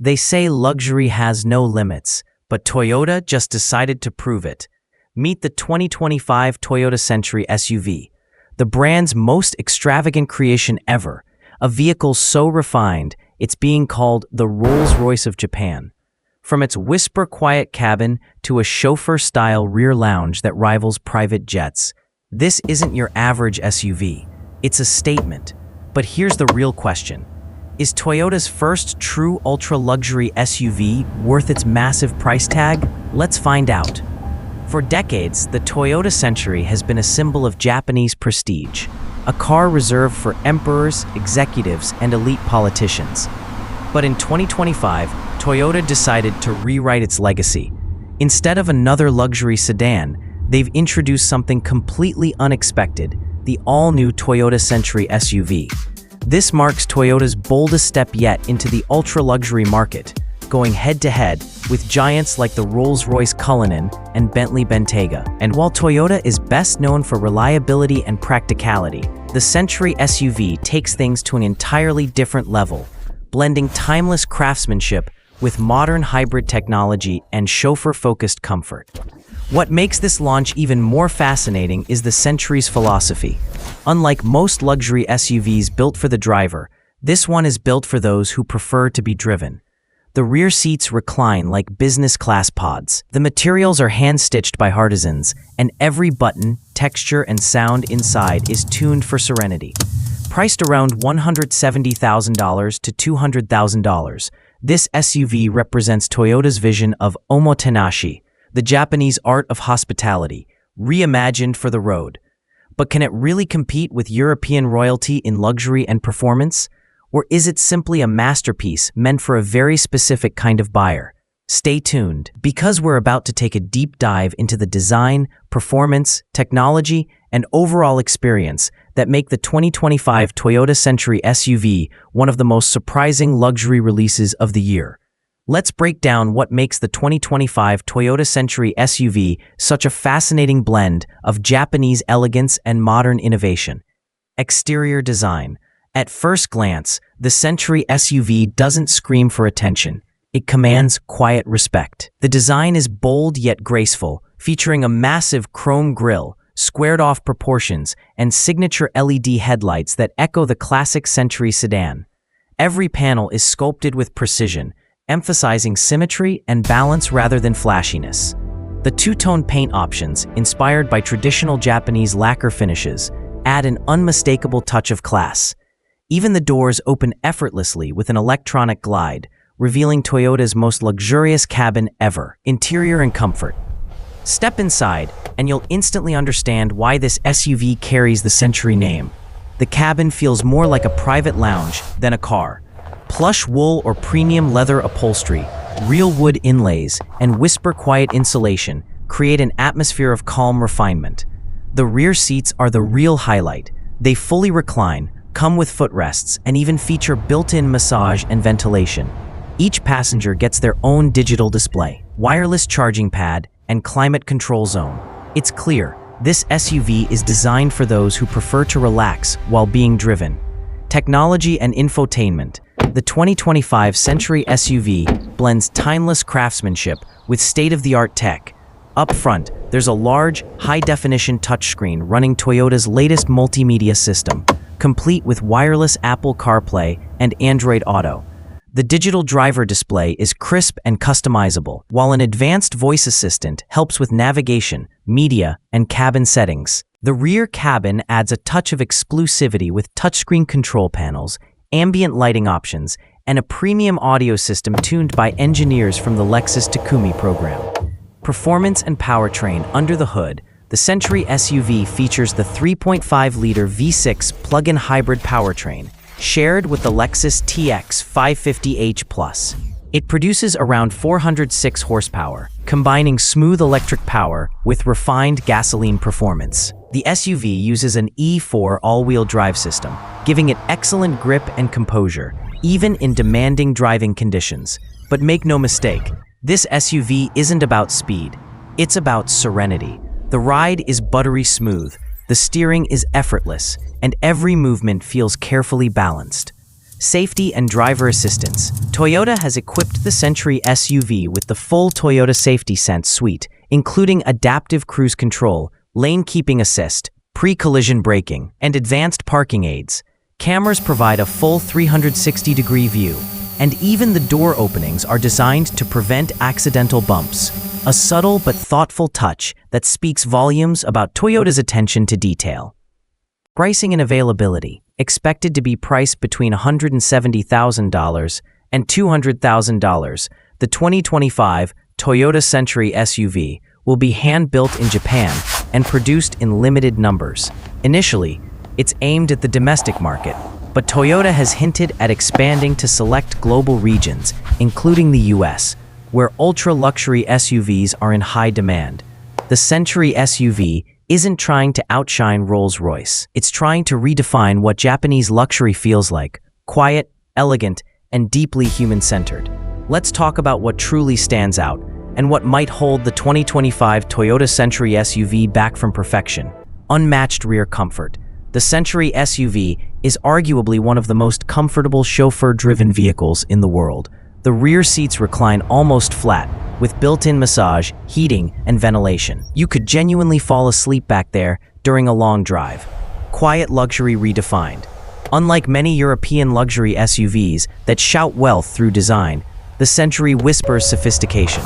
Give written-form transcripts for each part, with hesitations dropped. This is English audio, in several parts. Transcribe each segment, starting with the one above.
They say luxury has no limits, but Toyota just decided to prove it. Meet the 2025 Toyota Century SUV, the brand's most extravagant creation ever, a vehicle so refined it's being called the Rolls Royce of Japan. From its whisper-quiet cabin to a chauffeur-style rear lounge that rivals private jets, this isn't your average SUV. It's a statement. But here's the real question. Is Toyota's first true ultra-luxury SUV worth its massive price tag? Let's find out. For decades, the Toyota Century has been a symbol of Japanese prestige, a car reserved for emperors, executives, and elite politicians. But in 2025, Toyota decided to rewrite its legacy. Instead of another luxury sedan, they've introduced something completely unexpected, the all-new Toyota Century SUV. This marks Toyota's boldest step yet into the ultra-luxury market, going head-to-head with giants like the Rolls Royce Cullinan and Bentley Bentayga. And while Toyota is best known for reliability and practicality, the Century SUV takes things to an entirely different level, blending timeless craftsmanship with modern hybrid technology and chauffeur-focused comfort. What makes this launch even more fascinating is the Century's philosophy. Unlike most luxury SUVs built for the driver, this one is built for those who prefer to be driven. The rear seats recline like business-class pods. The materials are hand-stitched by artisans, and every button, texture, and sound inside is tuned for serenity. Priced around $170,000 to $200,000, this SUV represents Toyota's vision of omotenashi, the Japanese art of hospitality, reimagined for the road. But can it really compete with European royalty in luxury and performance? Or is it simply a masterpiece meant for a very specific kind of buyer? Stay tuned, because we're about to take a deep dive into the design, performance, technology, and overall experience that make the 2025 Toyota Century SUV one of the most surprising luxury releases of the year. Let's break down what makes the 2025 Toyota Century SUV such a fascinating blend of Japanese elegance and modern innovation. Exterior design. At first glance, the Century SUV doesn't scream for attention. It commands quiet respect. The design is bold yet graceful, featuring a massive chrome grille, squared-off proportions, and signature LED headlights that echo the classic Century sedan. Every panel is sculpted with precision, emphasizing symmetry and balance rather than flashiness. The two-tone paint options, inspired by traditional Japanese lacquer finishes, add an unmistakable touch of class. Even the doors open effortlessly with an electronic glide, revealing Toyota's most luxurious cabin ever. Interior and comfort. Step inside, and you'll instantly understand why this SUV carries the Century name. The cabin feels more like a private lounge than a car. Plush wool or premium leather upholstery, real wood inlays, and whisper-quiet insulation create an atmosphere of calm refinement. The rear seats are the real highlight. They fully recline, come with footrests, and even feature built-in massage and ventilation. Each passenger gets their own digital display, wireless charging pad, and climate control zone. It's clear, this SUV is designed for those who prefer to relax while being driven. Technology and infotainment. The 2025 Century SUV blends timeless craftsmanship with state-of-the-art tech. Up front, there's a large, high-definition touchscreen running Toyota's latest multimedia system, complete with wireless Apple CarPlay and Android Auto. The digital driver display is crisp and customizable, while an advanced voice assistant helps with navigation, media, and cabin settings. The rear cabin adds a touch of exclusivity with touchscreen control panels, ambient lighting options, and a premium audio system tuned by engineers from the Lexus Takumi program. Performance and powertrain. Under the hood, the Century SUV features the 3.5-liter V6 plug-in hybrid powertrain, shared with the Lexus TX 550h+. It produces around 406 horsepower, combining smooth electric power with refined gasoline performance. The SUV uses an E4 all-wheel drive system, giving it excellent grip and composure, even in demanding driving conditions. But make no mistake, this SUV isn't about speed, it's about serenity. The ride is buttery smooth, the steering is effortless, and every movement feels carefully balanced. Safety and driver assistance. Toyota has equipped the Century SUV with the full Toyota Safety Sense suite, including adaptive cruise control, lane keeping assist, pre-collision braking, and advanced parking aids. Cameras provide a full 360-degree view, and even the door openings are designed to prevent accidental bumps. A subtle but thoughtful touch that speaks volumes about Toyota's attention to detail. Pricing and availability. Expected to be priced between $170,000 and $200,000, the 2025 Toyota Century SUV will be hand-built in Japan and produced in limited numbers. Initially, it's aimed at the domestic market, but Toyota has hinted at expanding to select global regions, including the US, where ultra-luxury SUVs are in high demand. The Century SUV isn't trying to outshine Rolls-Royce. It's trying to redefine what Japanese luxury feels like: quiet, elegant, and deeply human-centered. Let's talk about what truly stands out and what might hold the 2025 Toyota Century SUV back from perfection. Unmatched rear comfort. The Century SUV is arguably one of the most comfortable chauffeur-driven vehicles in the world. The rear seats recline almost flat, with built-in massage, heating, and ventilation. You could genuinely fall asleep back there during a long drive. Quiet luxury redefined. Unlike many European luxury SUVs that shout wealth through design, the Century whispers sophistication.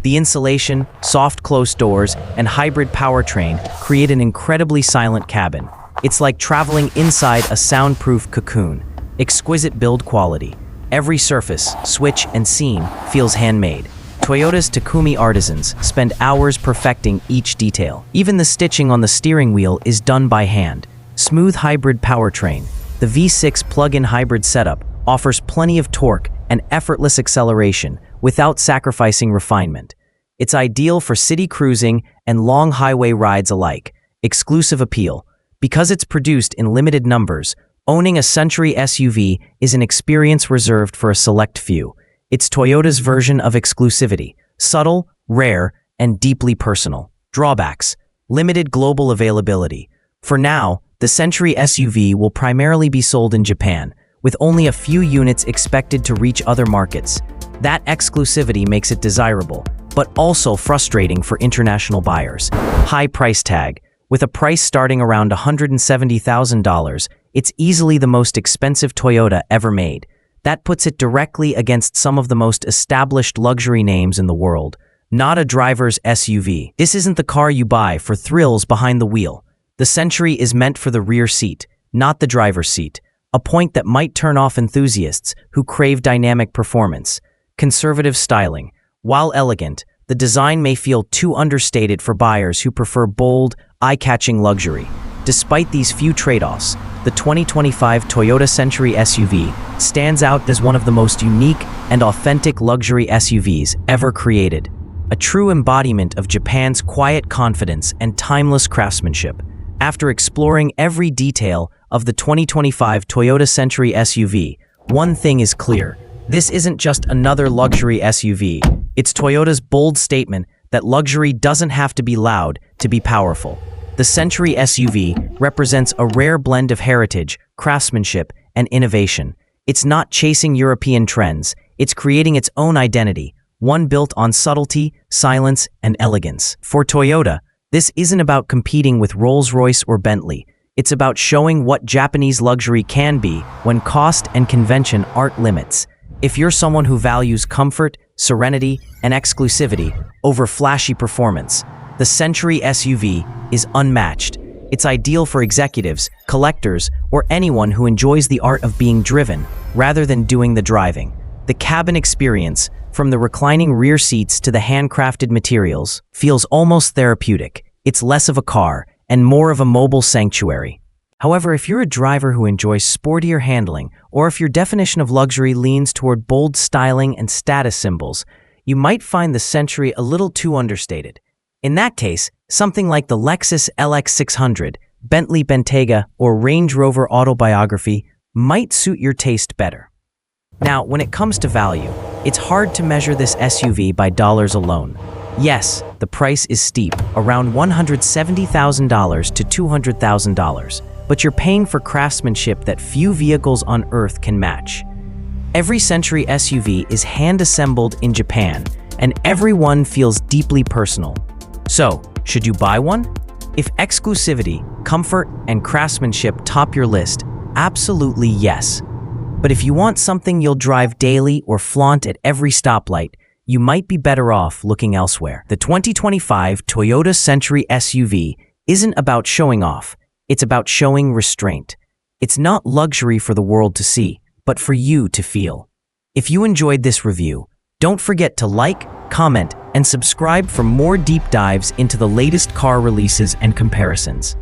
The insulation, soft closed doors, and hybrid powertrain create an incredibly silent cabin. It's like traveling inside a soundproof cocoon. Exquisite build quality. Every surface, switch, and seam feels handmade. Toyota's Takumi artisans spend hours perfecting each detail. Even the stitching on the steering wheel is done by hand. Smooth hybrid powertrain. The V6 plug-in hybrid setup offers plenty of torque and effortless acceleration without sacrificing refinement. It's ideal for city cruising and long highway rides alike. Exclusive appeal. Because it's produced in limited numbers, owning a Century SUV is an experience reserved for a select few. It's Toyota's version of exclusivity: subtle, rare, and deeply personal. Drawbacks. Limited global availability. For now, the Century SUV will primarily be sold in Japan, with only a few units expected to reach other markets. That exclusivity makes it desirable, but also frustrating for international buyers. High price tag. With a price starting around $170,000, it's easily the most expensive Toyota ever made. That puts it directly against some of the most established luxury names in the world. Not a driver's SUV. This isn't the car you buy for thrills behind the wheel. The Century is meant for the rear seat, not the driver's seat, a point that might turn off enthusiasts who crave dynamic performance. Conservative styling. While elegant, the design may feel too understated for buyers who prefer bold, eye-catching luxury. Despite these few trade-offs, the 2025 Toyota Century SUV stands out as one of the most unique and authentic luxury SUVs ever created. A true embodiment of Japan's quiet confidence and timeless craftsmanship. After exploring every detail of the 2025 Toyota Century SUV, one thing is clear. This isn't just another luxury SUV. It's Toyota's bold statement that luxury doesn't have to be loud to be powerful. The Century SUV represents a rare blend of heritage, craftsmanship, and innovation. It's not chasing European trends. It's creating its own identity, one built on subtlety, silence, and elegance. For Toyota, this isn't about competing with Rolls Royce or Bentley. It's about showing what Japanese luxury can be when cost and convention aren't limits. If you're someone who values comfort, serenity, and exclusivity over flashy performance, the Century SUV is unmatched. It's ideal for executives, collectors, or anyone who enjoys the art of being driven rather than doing the driving. The cabin experience, from the reclining rear seats to the handcrafted materials, feels almost therapeutic. It's less of a car and more of a mobile sanctuary. However, if you're a driver who enjoys sportier handling, or if your definition of luxury leans toward bold styling and status symbols, you might find the Century a little too understated. In that case, something like the Lexus LX600, Bentley Bentayga, or Range Rover Autobiography might suit your taste better. Now, when it comes to value, it's hard to measure this SUV by dollars alone. Yes, the price is steep, around $170,000 to $200,000, but you're paying for craftsmanship that few vehicles on Earth can match. Every Century SUV is hand-assembled in Japan, and every one feels deeply personal. So, should you buy one? If exclusivity, comfort, and craftsmanship top your list, absolutely yes. But if you want something you'll drive daily or flaunt at every stoplight, you might be better off looking elsewhere. The 2025 Toyota Century SUV isn't about showing off, it's about showing restraint. It's not luxury for the world to see, but for you to feel. If you enjoyed this review, don't forget to like, comment, and subscribe for more deep dives into the latest car releases and comparisons.